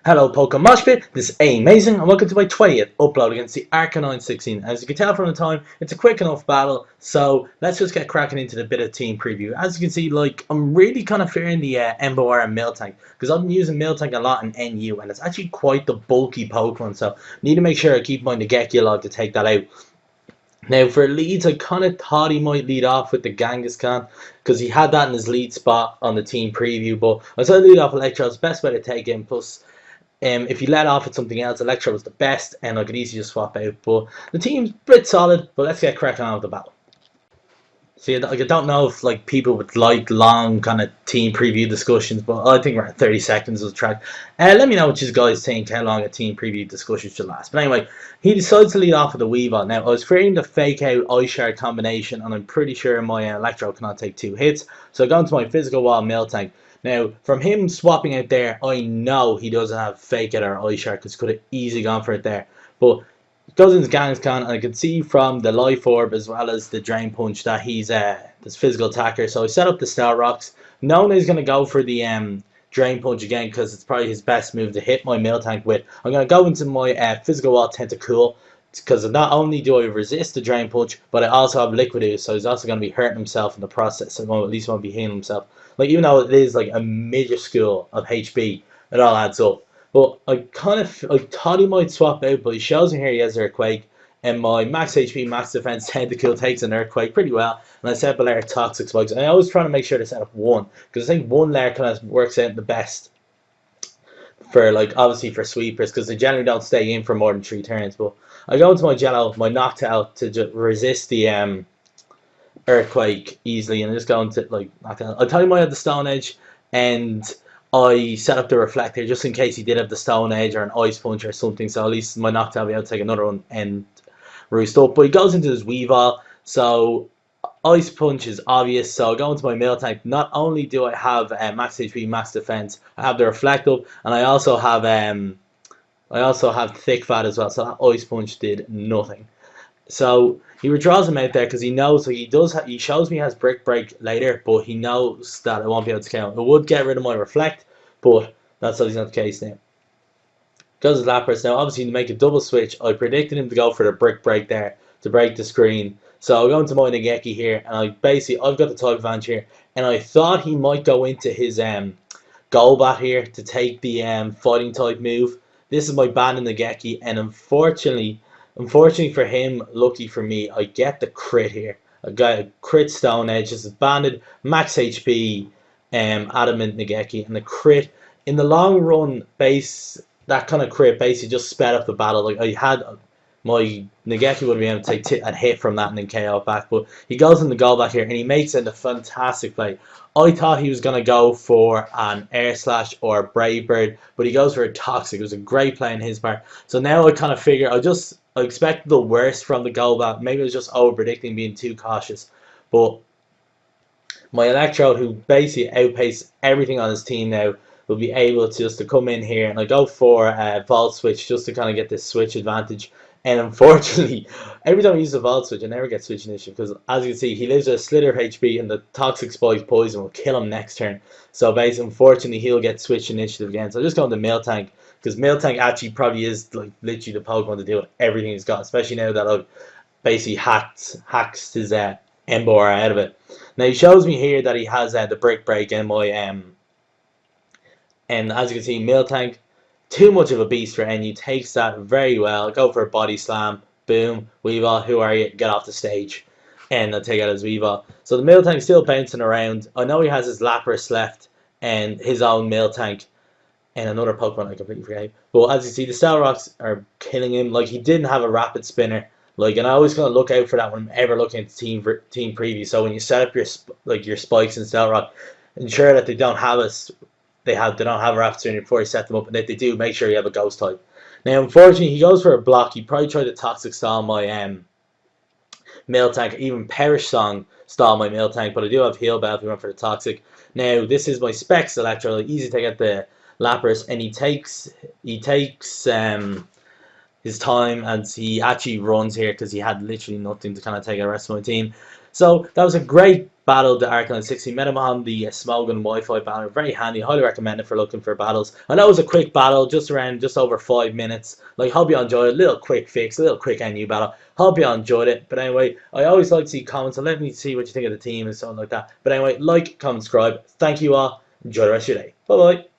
Hello PokeMoshPit, this is AAmazing and welcome to my 20th upload against the AArcanine16. As you can tell from the time, it's a quick enough battle, so let's just get cracking into the bit of team preview. As you can see, I'm really kind of fearing the Emboar and Miltank, because I've been using Miltank a lot in NU, and it's actually quite the bulky Pokemon, so need to make sure I keep my Nageki alive to take that out. Now for leads, I kind of thought he might lead off with the Kangaskhan because he had that in his lead spot on the team preview, but I decided to lead off Electro. It's the best way to take him, plus if you let off at something else, Electro was the best and I could easily just swap out. But the team's a bit solid, but let's get cracking on with the battle. See, I don't know if people would like long kind of team preview discussions, but I think around 30 seconds is the track. Let me know what you guys think, how long a team preview discussion should last. But anyway, he decides to lead off with the Weavile. Now, I was fearing the fake out Ice Shard combination, and I'm pretty sure my Electro cannot take 2 hits. So I go into my Physical Wall Miltank. Now, from him swapping out there, I know he doesn't have fake out or Ice Shard because could have easily gone for it there. But goes into Kangaskhan, and I can see from the Life Orb as well as the Drain Punch that he's this physical attacker. So I set up the Star Rocks, knowing he's going to go for the Drain Punch again because it's probably his best move to hit my Miltank with. I'm going to go into my Physical Wall Tentacool because not only do I resist the Drain Punch, but I also have Liquidus, so he's also going to be hurting himself in the process. So at least won't be healing himself. Even though it is a minuscule of HP, it all adds up. But I thought he might swap out, but he shows me here he has Earthquake, and my max HP, max defense Tentacool takes an Earthquake pretty well, and I set up a layer of Toxic Spikes. And I always try to make sure to set up one, because I think one layer kind of works out the best for obviously for sweepers, because they generally don't stay in for more than 3 turns. But I go into my Jello, my Noctowl to just resist the Earthquake easily, and I just go into Noctowl. I tell him I had the Stone Edge, and I set up the Reflector just in case he did have the Stone Edge or an Ice Punch or something, so at least my Noctowl will be able to take another one and roost up. But he goes into his Weavile, so Ice Punch is obvious, so I go into my Miltank. Not only do I have max HP, max defense, I have the Reflect up, and I also have Thick Fat as well, so that Ice Punch did nothing. So he withdraws him out there because he knows, he shows me he has Brick Break later, but he knows that I won't be able to count. It would get rid of my Reflect, but that's obviously not the case now. Goes his Lapras. Now obviously to make a double switch, I predicted him to go for the Brick Break there to break the screen. So I'll go into my Nageki here, and I've got the type advantage here, and I thought he might go into his Golbat here to take the fighting type move. This is my banded Nageki, and unfortunately for him, lucky for me, I get the crit here. I got a crit Stone Edge. This is banded, max HP, Adamant Nageki, and the crit in the long run that kind of crit basically just sped up the battle. I had my Nageki would have been able to take a hit from that and then KO it back, but he goes in the goal back here and he makes it a fantastic play. I thought he was going to go for an Air Slash or a Brave Bird, but he goes for a Toxic. It was a great play on his part. So now I kind of figure I expected the worst from the Golbat. Maybe I was just over predicting, being too cautious. But my Electrode, who basically outpaced everything on his team now, will be able to come in here, and I go for a Volt Switch just to kind of get this switch advantage. And unfortunately, every time I use the Volt Switch, I never get Switch Initiative because, as you can see, he lives with a Slither HP, and the Toxic Spike Poison will kill him next turn. So basically, unfortunately, he'll get Switch Initiative again. So I just go into Miltank, because Miltank actually probably is literally the Pokemon to deal with everything he's got, especially now that I've basically hacked his Emboar out of it. Now he shows me here that he has the Brick Break in my and as you can see, Miltank, too much of a beast for NU, takes that very well. Go for a Body Slam, boom, Weavile, who are you? Get off the stage. And I'll take out his Weavile. So the Miltank's still bouncing around. I know he has his Lapras left and his own Miltank and another Pokemon I completely forget. But as you see, the Star Rocks are killing him. He didn't have a Rapid Spinner. And I always gonna look out for that when I'm ever looking at team preview. So when you set up your spikes in Star Rock, ensure that they don't have a Rapid Spinner before you set them up, and if they do, make sure you have a Ghost type. Now, unfortunately, he goes for a block. He probably tried to Toxic Stall my Miltank, even Perish Song stall my Miltank, but I do have Heal Bell if we went for the Toxic. Now, this is my Specs Electro, easy to get the Lapras, and he takes his time, and he actually runs here because he had literally nothing to kind of take the rest of my team. So that was a great battled the AAmazing0, met him on the Smogon Wi-Fi banner. Very handy, highly recommend it for looking for battles. I know it was a quick battle, just over 5 minutes. Like, hope you enjoyed it. Little quick fix, a little quick NU battle. Hope you enjoyed it. But anyway, I always like to see comments, so let me see what you think of the team and something like that. But anyway, like, comment, subscribe. Thank you all. Enjoy the rest of your day. Bye bye.